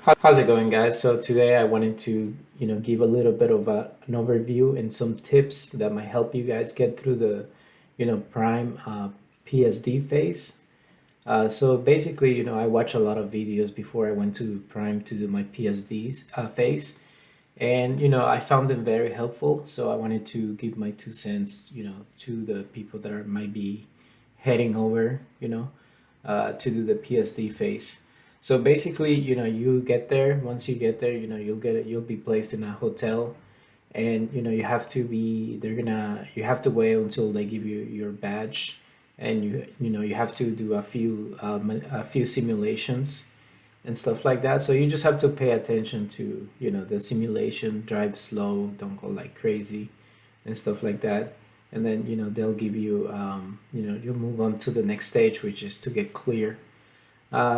How's it going, guys? So today I wanted to, give a little bit of an overview and some tips that might help you guys get through the, prime PSD phase. So basically, I watch a lot of videos before I went to prime to do my PSDs phase, and I found them very helpful. So I wanted to give my 2 cents, to the people that might be heading over, to do the PSD phase. So basically, you get there. Once you get there, you'll be placed in a hotel, and you have to be. You have to wait until they give you your badge, and you have to do a few simulations and stuff like that. So you just have to pay attention to the simulation, drive slow, don't go like crazy, and stuff like that. And then they'll give you you'll move on to the next stage, which is to get clear.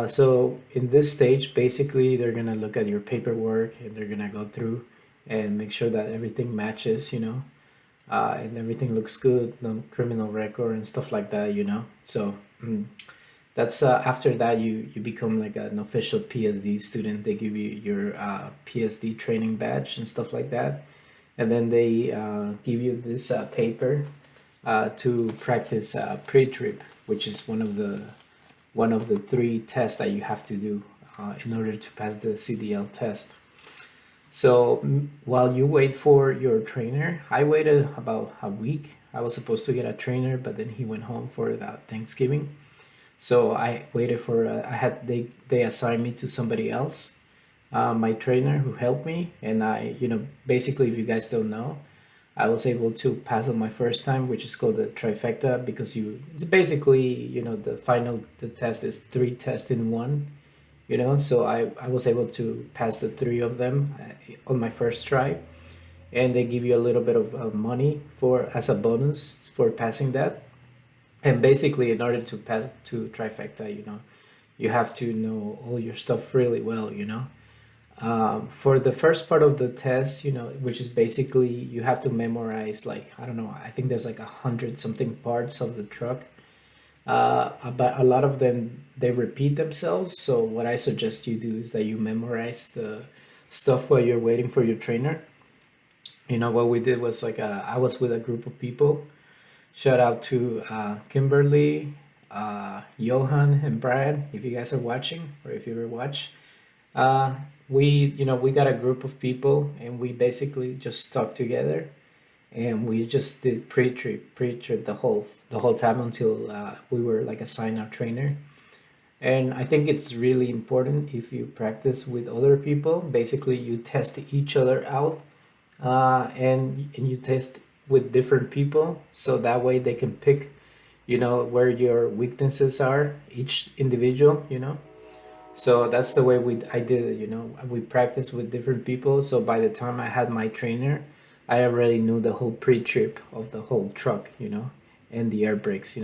So in this stage, basically, they're gonna look at your paperwork and they're gonna go through and make sure that everything matches, and everything looks good, no criminal record and stuff like that, So that's after that you become like an official PSD student. They give you your PSD training badge and stuff like that, and then they give you this paper to practice pre-trip, which is one of the three tests that you have to do in order to pass the CDL test. So while you wait for your trainer, I waited about a week. I was supposed to get a trainer, but then he went home for Thanksgiving. So I waited for they assigned me to somebody else, my trainer who helped me, and I basically, if you guys don't know, I was able to pass on my first time, which is called the trifecta, because it's basically the test is three tests in one, so I was able to pass the three of them on my first try, and they give you a little bit of money for as a bonus for passing that. And basically, in order to pass to trifecta, you have to know all your stuff really well, for the first part of the test, which is basically you have to memorize, like, I don't know, I think there's like 100 something parts of the truck. But a lot of them, they repeat themselves. So what I suggest you do is that you memorize the stuff while you're waiting for your trainer. What we did was like I was with a group of people. Shout out to Kimberly, Johan, and Brian, if you guys are watching or if you ever watch. Uh, we got a group of people, and we basically just stuck together, and we just did pre-trip the whole time until we were like assigned our trainer. And I think it's really important if you practice with other people. Basically, you test each other out, and you test with different people, so that way they can pick, where your weaknesses are, each individual, so that's the way I did it. We practiced with different people. So by the time I had my trainer, I already knew the whole pre-trip of the whole truck, and the air brakes,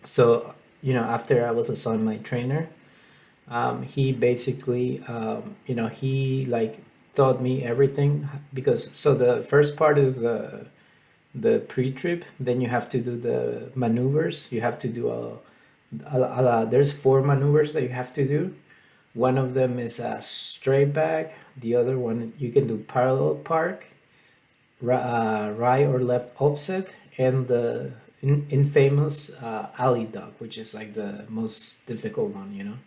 So, after I was assigned my trainer, he basically, he like taught me everything, because so the first part is the pre-trip. Then you have to do the maneuvers. You have to do there's four maneuvers that you have to do. One of them is a straight back. The other one you can do parallel park, right or left offset, and the infamous alley dog, which is like the most difficult one.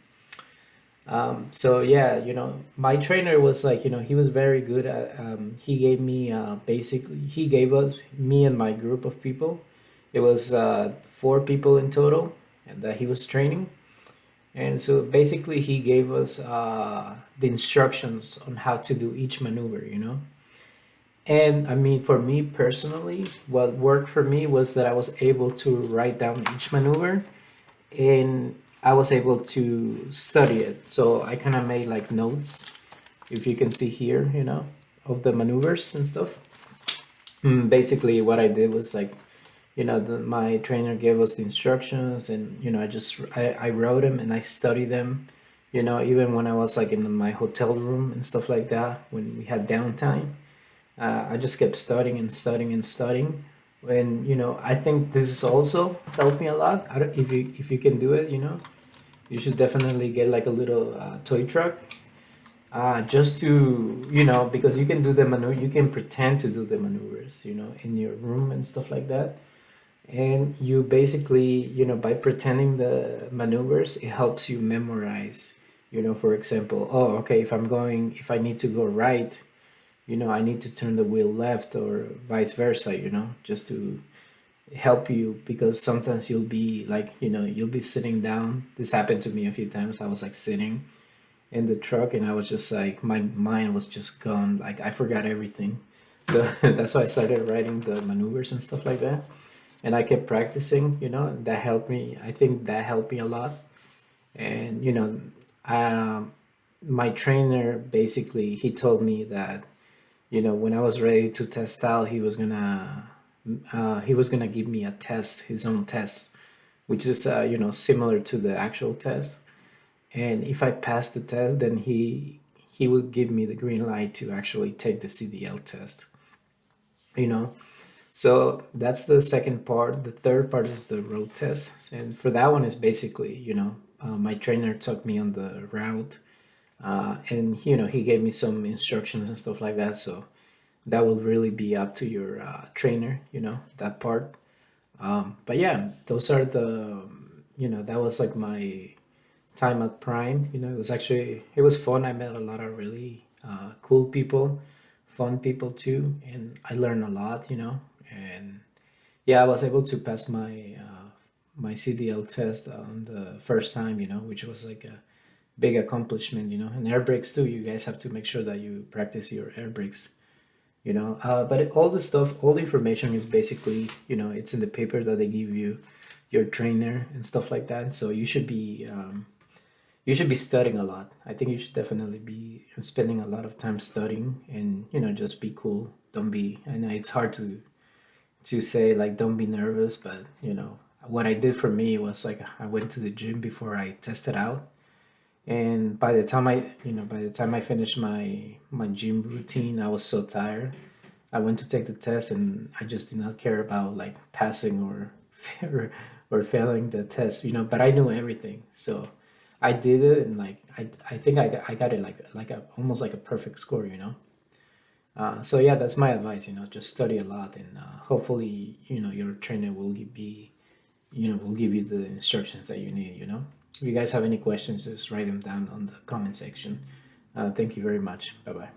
So yeah, my trainer was like, he was very good at. He gave me basically he gave us me and my group of people. It was four people in total, and that he was training. And so basically, he gave us the instructions on how to do each maneuver, And I mean, for me personally, what worked for me was that I was able to write down each maneuver, and I was able to study it. So I kind of made like notes, if you can see here, of the maneuvers and stuff. Basically, what I did was like, my trainer gave us the instructions, and I wrote them and I studied them, even when I was like in my hotel room and stuff like that, when we had downtime. I just kept studying and studying and studying. And I think this has also helped me a lot. If you can do it, you should definitely get like a little toy truck, just to, because you can do the maneuver, you can pretend to do the maneuvers, in your room and stuff like that. And you basically, by pretending the maneuvers, it helps you memorize, for example, oh, okay, if I need to go right, I need to turn the wheel left or vice versa, just to help you, because sometimes you'll be like, you'll be sitting down. This happened to me a few times. I was like sitting in the truck and I was just like, my mind was just gone. Like I forgot everything. So that's why I started writing the maneuvers and stuff like that. And I kept practicing, and that helped me. I think that helped me a lot. And, um, my trainer basically, he told me that, when I was ready to test out, he was gonna give me a test, his own test, which is, similar to the actual test. And if I pass the test, then he will give me the green light to actually take the CDL test. You know, so that's the second part. The third part is the road test, and for that one is basically, my trainer took me on the route, and he gave me some instructions and stuff like that. So that will really be up to your trainer, that part. But yeah, those are that was like my time at Prime. It was fun. I met a lot of really cool people, fun people too, and I learned a lot. And yeah, I was able to pass my CDL test on the first time. Which was like a big accomplishment. And air brakes too. You guys have to make sure that you practice your air brakes. But all the stuff, all the information is basically, it's in the paper that they give you, your trainer and stuff like that. So you should be studying a lot. I think you should definitely be spending a lot of time studying, and just be cool. Don't be. I know it's hard to say, like, don't be nervous, but what I did for me was like I went to the gym before I tested out, and by the time I finished my gym routine, I was so tired. I went to take the test and I just did not care about like passing or or failing the test, but I knew everything. So I did it, and like I think I got it like a almost like a perfect score. So yeah, that's my advice. Just study a lot, and hopefully your trainer will give you the instructions that you need. If you guys have any questions, just write them down on the comment section. Thank you very much. Bye bye.